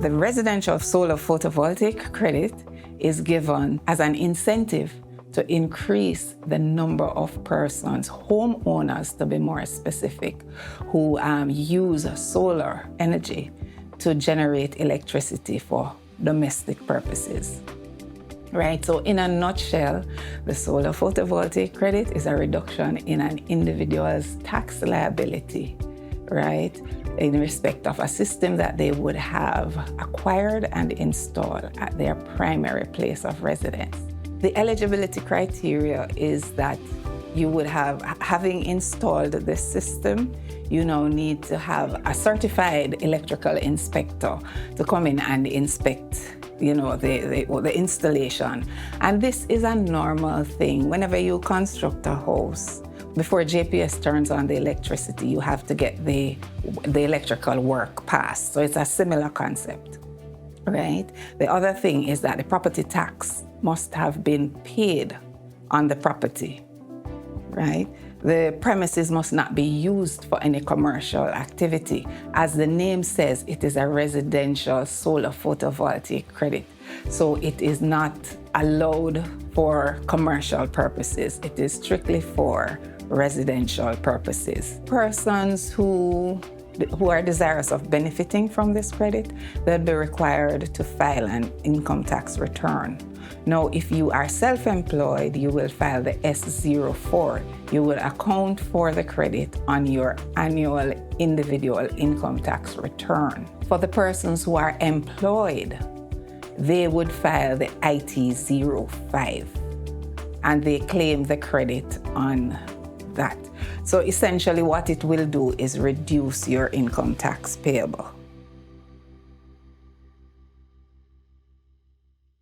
The residential solar photovoltaic credit is given as an incentive to increase the number of persons, homeowners to be more specific, who use solar energy to generate electricity for domestic purposes. Right, so in a nutshell, the solar photovoltaic credit is a reduction in an individual's tax liability, right, in respect of a system that they would have acquired and installed at their primary place of residence. The eligibility criteria is that you would have, having installed the system, you now need to have a certified electrical inspector to come in and inspect the installation. And this is a normal thing. Whenever you construct a house, before JPS turns on the electricity, you have to get the electrical work passed. So it's a similar concept, right? The other thing is that the property tax must have been paid on the property, right? The premises must not be used for any commercial activity. As the name says, it is a residential solar photovoltaic credit. So it is not allowed for commercial purposes. It is strictly for residential purposes. Persons who are desirous of benefiting from this credit, they'll be required to file an income tax return. Now, if you are self-employed, you will file the S04. You will account for the credit on your annual individual income tax return. For the persons who are employed, they would file the IT05 and they claim the credit on that. So essentially what it will do is reduce your income tax payable.